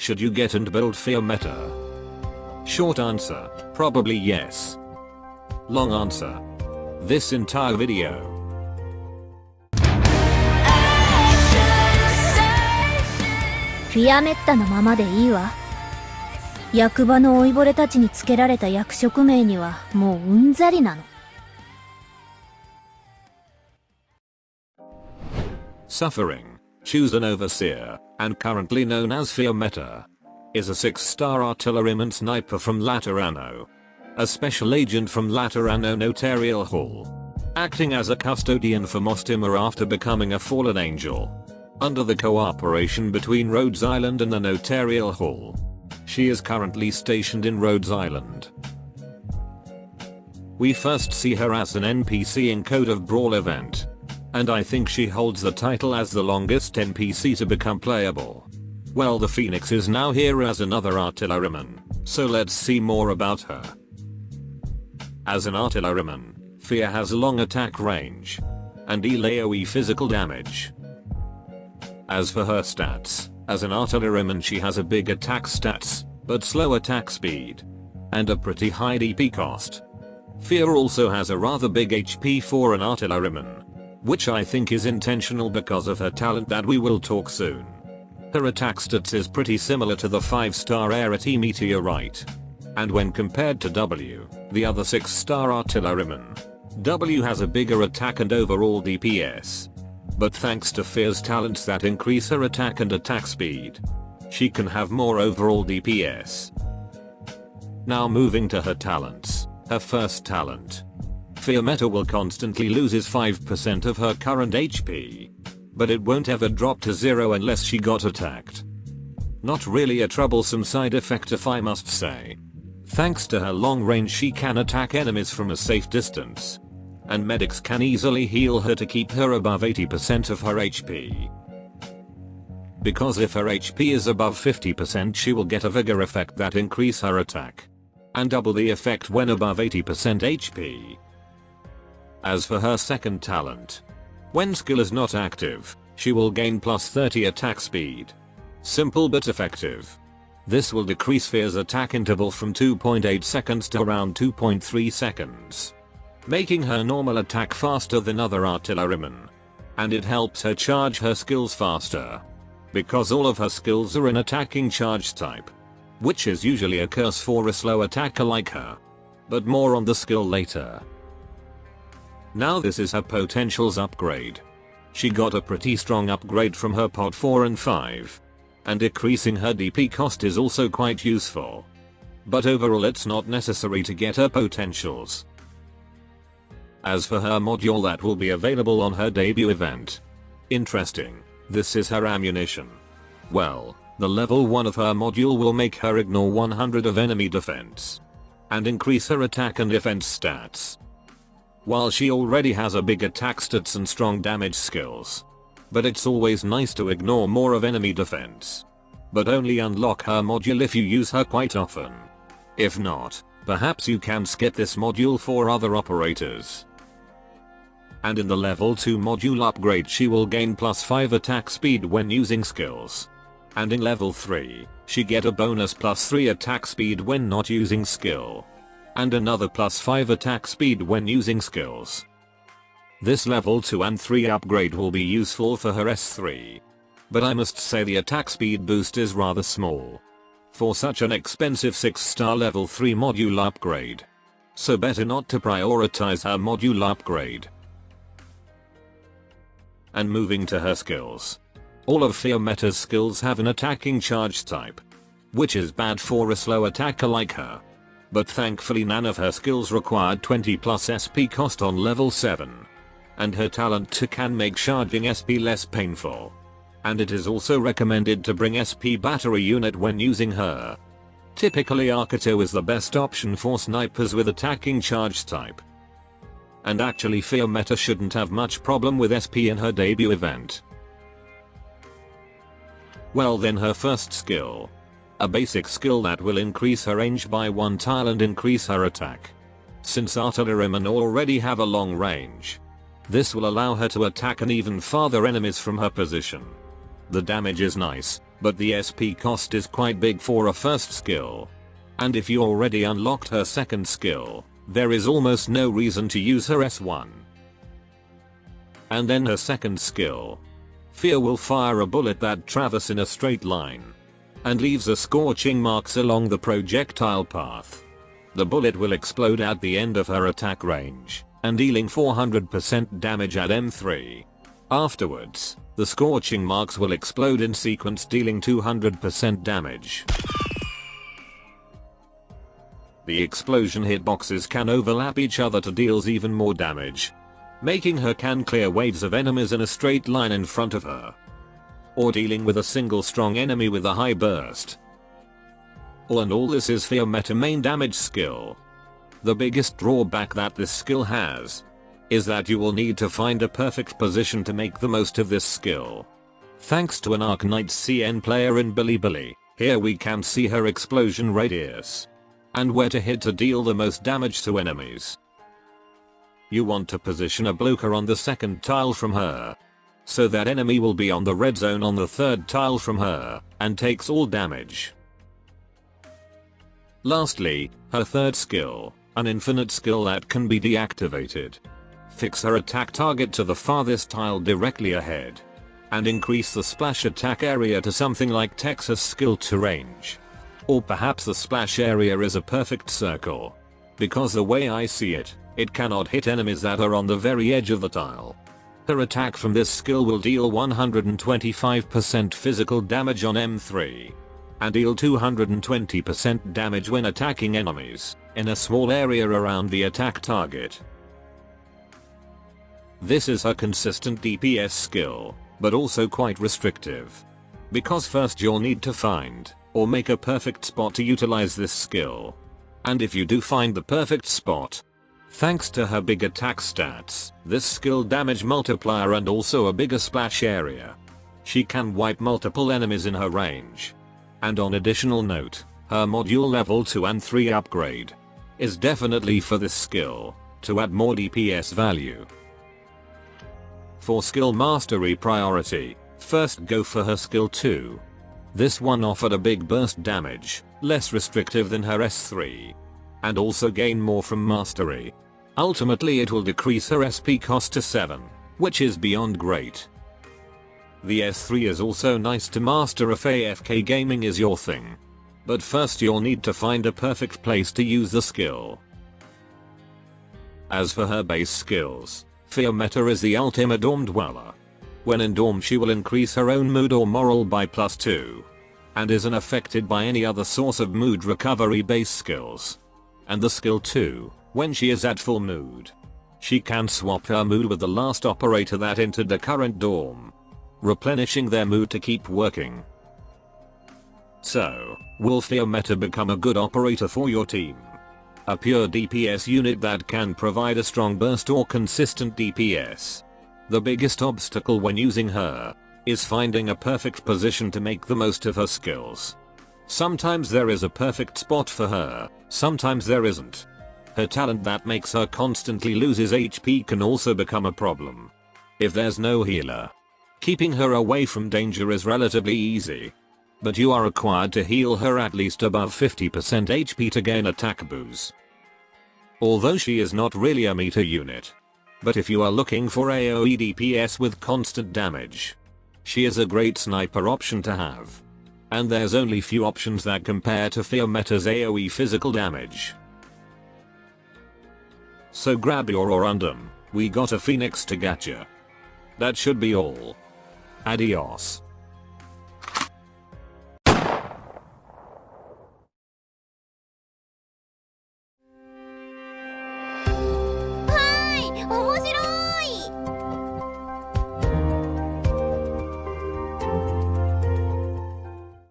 Should you get and build Fiammetta? Short answer, probably yes. Long answer, this entire video. フィアメッタのままでいいわ。役場の老いぼれたちにつけられた役職名にはもううんざりなの。Suffering, choose an overseer, and currently known as Fiammetta, is a 6-star artilleryman sniper from Laterano. A special agent from Laterano Notarial Hall. Acting as a custodian for Mostimar after becoming a fallen angel. Under the cooperation between Rhodes Island and the Notarial Hall. She is currently stationed in Rhodes Island. We first see her as an NPC in Code of Brawl event. And I think she holds the title as the longest NPC to become playable. Well, the Phoenix is now here as another artilleryman, so let's see more about her. As an artilleryman, Fia has long attack range. And AoE physical damage. As for her stats, as an artilleryman she has a big attack stats, but slow attack speed. And a pretty high DP cost. Fia also has a rather big HP for an artilleryman. Which I think is intentional because of her talent that we will talk soon. Her attack stats is pretty similar to the 5-star Rarity Meteorite. And when compared to W, the other 6-star artilleryman, W has a bigger attack and overall DPS. But thanks to Fia's talents that increase her attack and attack speed, she can have more overall DPS. Now moving to her talents, her first talent. Fiammetta will constantly loses 5% of her current HP. But it won't ever drop to 0 unless she got attacked. Not really a troublesome side effect if I must say. Thanks to her long range she can attack enemies from a safe distance. And medics can easily heal her to keep her above 80% of her HP. Because if her HP is above 50% she will get a vigor effect that increase her attack. And double the effect when above 80% HP. As for her second talent. When skill is not active, she will gain plus 30 attack speed. Simple but effective. This will decrease Fia's attack interval from 2.8 seconds to around 2.3 seconds. Making her normal attack faster than other artillerymen. And it helps her charge her skills faster. Because all of her skills are in attacking charge type. Which is usually a curse for a slow attacker like her. But more on the skill later. Now this is her potentials upgrade. She got a pretty strong upgrade from her pot 4 and 5. And decreasing her DP cost is also quite useful. But overall it's not necessary to get her potentials. As for her module that will be available on her debut event. Interesting, this is her ammunition. Well, the level 1 of her module will make her ignore 100 of enemy defense. And increase her attack and defense stats. While she already has a big attack stats and strong damage skills. But it's always nice to ignore more of enemy defense. But only unlock her module if you use her quite often. If not, perhaps you can skip this module for other operators. And in the level 2 module upgrade she will gain plus 5 attack speed when using skills. And in level 3, she get a bonus plus 3 attack speed when not using skill. And another plus 5 attack speed when using skills. This level 2 and 3 upgrade will be useful for her S3. But I must say the attack speed boost is rather small. For such an expensive 6-star level 3 module upgrade. So better not to prioritize her module upgrade. And moving to her skills. All of Fiammetta's skills have an attacking charge type. Which is bad for a slow attacker like her. But thankfully none of her skills required 20 plus SP cost on level 7. And her talent 2 can make charging SP less painful. And it is also recommended to bring SP battery unit when using her. Typically Akafuyu is the best option for snipers with attacking charge type. And actually Fiammetta shouldn't have much problem with SP in her debut event. Well then her first skill. A basic skill that will increase her range by 1 tile and increase her attack. Since artillerymen already have a long range. This will allow her to attack and even farther enemies from her position. The damage is nice, but the SP cost is quite big for a first skill. And if you already unlocked her second skill, there is almost no reason to use her S1. And then her second skill. Fia will fire a bullet that travels in a straight line and leaves a scorching marks along the projectile path. The bullet will explode at the end of her attack range and dealing 400% damage at M3. Afterwards, the scorching marks will explode in sequence dealing 200% damage. The explosion hitboxes can overlap each other to deal even more damage, making her can clear waves of enemies in a straight line in front of her, or dealing with a single strong enemy with a high burst. And all this is Fiammetta main damage skill. The biggest drawback that this skill has is that you will need to find a perfect position to make the most of this skill. Thanks to an Arknights CN player in Bilibili, here we can see her explosion radius and where to hit to deal the most damage to enemies. You want to position a blocker on the second tile from her, so that enemy will be on the red zone on the third tile from her and takes all damage. Lastly, her third skill, an infinite skill that can be deactivated. Fix her attack target to the farthest tile directly ahead and increase the splash attack area to something like Texas skill to range. Or perhaps the splash area is a perfect circle, because the way I see it, it cannot hit enemies that are on the very edge of the tile. Her attack from this skill will deal 125% physical damage on M3 and deal 220% damage when attacking enemies in a small area around the attack target. This is her consistent DPS skill, but also quite restrictive, because first you'll need to find or make a perfect spot to utilize this skill. And if you do find the perfect spot, thanks to her big attack stats, this skill damage multiplier and also a bigger splash area, she can wipe multiple enemies in her range. And on additional note, her module level 2 and 3 upgrade is definitely for this skill, to add more DPS value. For skill mastery priority, first go for her skill 2. This one offered a big burst damage, less restrictive than her S3, and also gain more from mastery. Ultimately it will decrease her SP cost to 7, which is beyond great. The S3 is also nice to master if AFK gaming is your thing. But first you'll need to find a perfect place to use the skill. As for her base skills, Fiammetta is the ultimate Dorm Dweller. When in Dorm she will increase her own mood or moral by +2, and is unaffected by any other source of mood recovery base skills. And the skill 2, when she is at full mood, she can swap her mood with the last operator that entered the current dorm, replenishing their mood to keep working. So, will Fiammetta become a good operator for your team? A pure DPS unit that can provide a strong burst or consistent DPS. The biggest obstacle when using her is finding a perfect position to make the most of her skills. Sometimes there is a perfect spot for her, sometimes there isn't. Her talent that makes her constantly loses HP can also become a problem. If there's no healer, keeping her away from danger is relatively easy, but you are required to heal her at least above 50% HP to gain attack boost. Although she is not really a meter unit, but if you are looking for AoE DPS with constant damage, she is a great sniper option to have. And there's only few options that compare to Fiammetta's AoE physical damage. So grab your Orundum, we got a Phoenix to Gacha. That should be all. Adios.